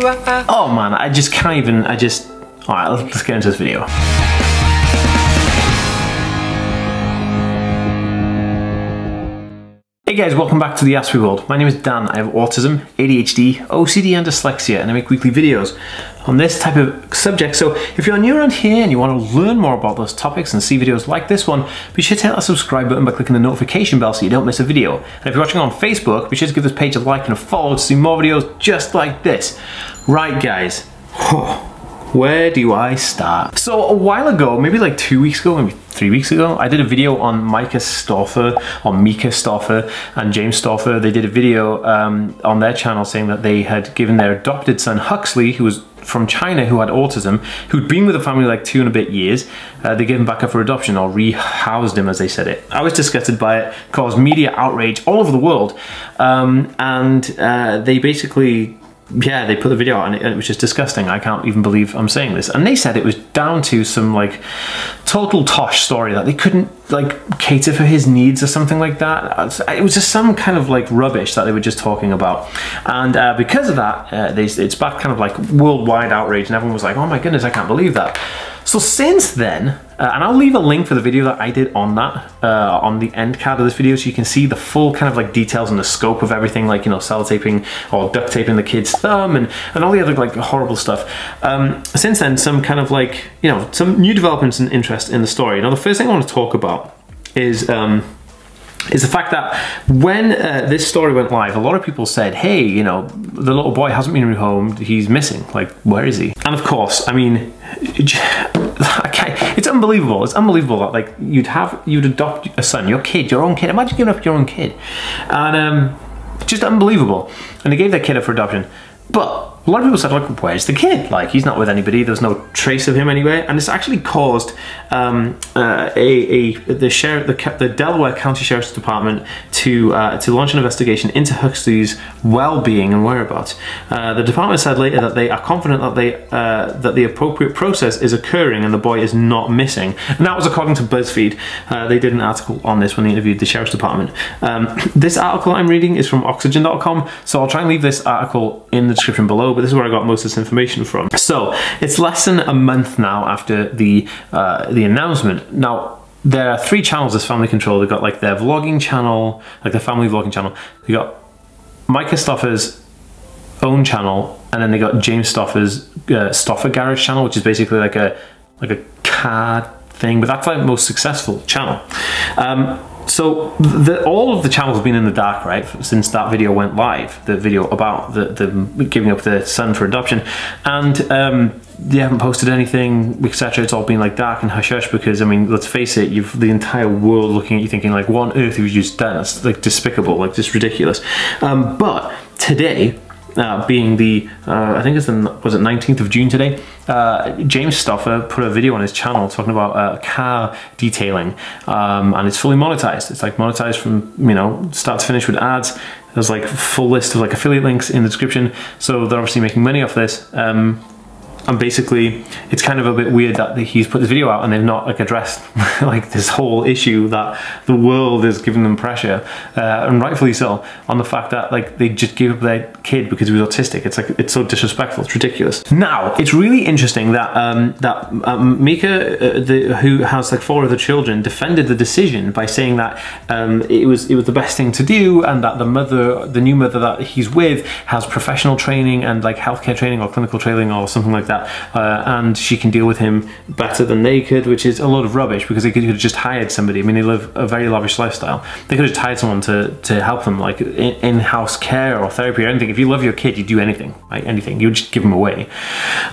Oh man, I just can't even, alright, let's get into this video. Hey guys, welcome back to TheAspieWorld. My name is Dan. I have autism, ADHD, OCD and dyslexia, and I make weekly videos on this type of subject. So if you're new around here and you want to learn more about those topics and see videos like this one, be sure to hit that subscribe button by clicking the notification bell so you don't miss a video. And if you're watching on Facebook, be sure to give this page a like and a follow to see more videos just like this. Right guys, where do I start? So a while ago, maybe like 2 weeks ago, maybe 3 weeks ago, I did a video on Myka Stauffer, or Myka Stauffer, and James Stauffer. They did a video on their channel saying that they had given their adopted son Huxley, who was from China, who had autism, who'd been with the family like 2 and a bit years. They gave him back up for adoption, or rehoused him as they said it. I was disgusted by it, caused media outrage all over the world, and they basically, yeah, they put the video out and it was just disgusting. I can't even believe I'm saying this. And they said it was down to some like total tosh story that they couldn't like cater for his needs or something like that. It was just some kind of like rubbish that they were just talking about. And because of that, it sparked kind of like worldwide outrage and everyone was like, oh my goodness, I can't believe that. So since then, and I'll leave a link for the video that I did on that, on the end card of this video, so you can see the full kind of like details and the scope of everything, like, you know, sellotaping or duct taping the kid's thumb and all the other like horrible stuff. Since then, some kind of like, you know, some new developments and interest in the story. Now, the first thing I want to talk about is the fact that when this story went live, a lot of people said, hey, you know, the little boy hasn't been rehomed, he's missing, like, where is he? And of course, I mean, it's unbelievable. It's unbelievable that like you'd adopt a son, your kid, your own kid. Imagine giving up your own kid. And just unbelievable. And they gave their kid up for adoption. But a lot of people said, like, where's the kid? Like, he's not with anybody. There's no trace of him anywhere. And it's actually caused the Delaware County Sheriff's Department to launch an investigation into Huxley's well-being and whereabouts. The department said later that they are confident that the appropriate process is occurring and the boy is not missing. And that was according to BuzzFeed. They did an article on this when they interviewed the Sheriff's Department. This article I'm reading is from Oxygen.com, so I'll try and leave this article in the description below, but this is where I got most of this information from. So it's less than a month now after the announcement. Now, there are 3 channels this family control. They've got like their vlogging channel, like their family vlogging channel. They got Myka Stauffer's own channel, and then they got James Stauffer's Stauffer Garage channel, which is basically like a car thing, but that's like the most successful channel. So all of the channels have been in the dark, right, since that video went live, the video about the giving up the son for adoption, and they haven't posted anything, etc. It's all been like dark and hush hush because, I mean, let's face it, you've the entire world looking at you thinking like, what on earth have you just done? That's like despicable, like just ridiculous. But today, being the, I think it's the, was it 19th of June today, James Stauffer put a video on his channel talking about car detailing, and it's fully monetized. It's like monetized from, you know, start to finish with ads. There's like a full list of like affiliate links in the description, so they're obviously making money off this. And basically, it's kind of a bit weird that he's put this video out and they've not like addressed like this whole issue that the world is giving them pressure, and rightfully so, on the fact that like they just gave up their kid because he was autistic. It's like, it's so disrespectful. It's ridiculous. Now, it's really interesting that Myka, who has like 4 other children, defended the decision by saying that it was the best thing to do, and that the new mother that he's with has professional training and like healthcare training or clinical training or something like that. And she can deal with him better than they could, which is a lot of rubbish because they could have just hired somebody. I mean, they live a very lavish lifestyle. They could have just hired someone to help them, like in-house care or therapy or anything. If you love your kid, you do anything, right? Anything. You would just give them away.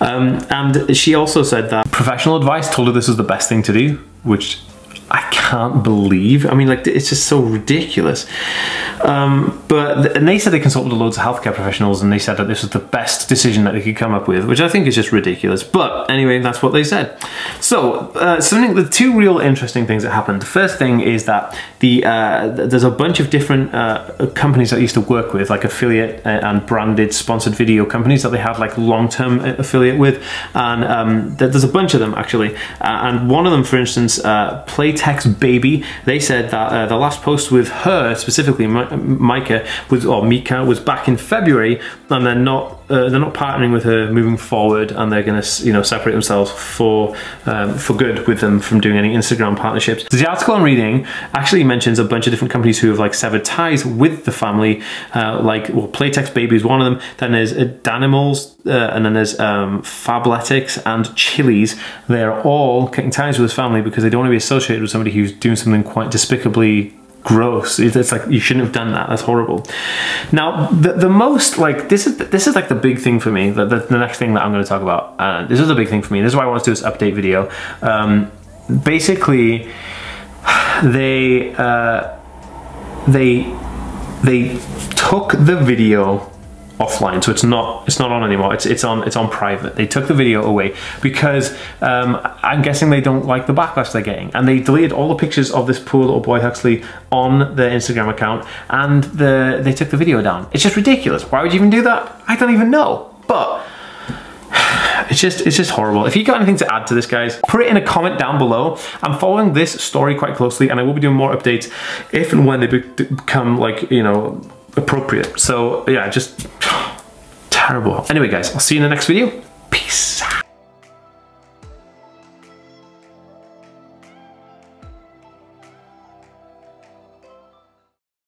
And she also said that professional advice told her this was the best thing to do, which I can't believe. I mean, like, it's just so ridiculous. And they said they consulted loads of healthcare professionals and they said that this was the best decision that they could come up with, which I think is just ridiculous. But anyway, that's what they said. So the 2 real interesting things that happened. The first thing is that there's a bunch of different companies that I used to work with, like affiliate and branded sponsored video companies that they have like long-term affiliate with. And there's a bunch of them actually. And one of them, for instance, Playtex Baby, they said that the last post with her, specifically Myka, was back in February, and they're not partnering with her moving forward, and they're going to, you know, separate themselves for good with them from doing any Instagram partnerships. So the article I'm reading actually mentions a bunch of different companies who have like severed ties with the family, like, well, Playtex Baby is one of them. Then there's Danimals, and then there's Fabletics and Chili's. They're all cutting ties with this family because they don't want to be associated with somebody who's doing something quite despicably gross. It's like, you shouldn't have done that. That's horrible. Now, the most, like, this is like the big thing for me. The next thing that I'm going to talk about. This is the big thing for me. This is why I want to do this update video. Basically, they took the video offline, so it's not on anymore. It's on private. They took the video away because I'm guessing they don't like the backlash they're getting, and they deleted all the pictures of this poor little boy Huxley on their Instagram account, and they took the video down. It's just ridiculous. Why would you even do that? I don't even know, but it's just horrible. If you got anything to add to this, guys, put it in a comment down below. I'm following this story quite closely, and I will be doing more updates if and when they become, like, you know, appropriate. So yeah, just terrible. Anyway, guys, I'll see you in the next video.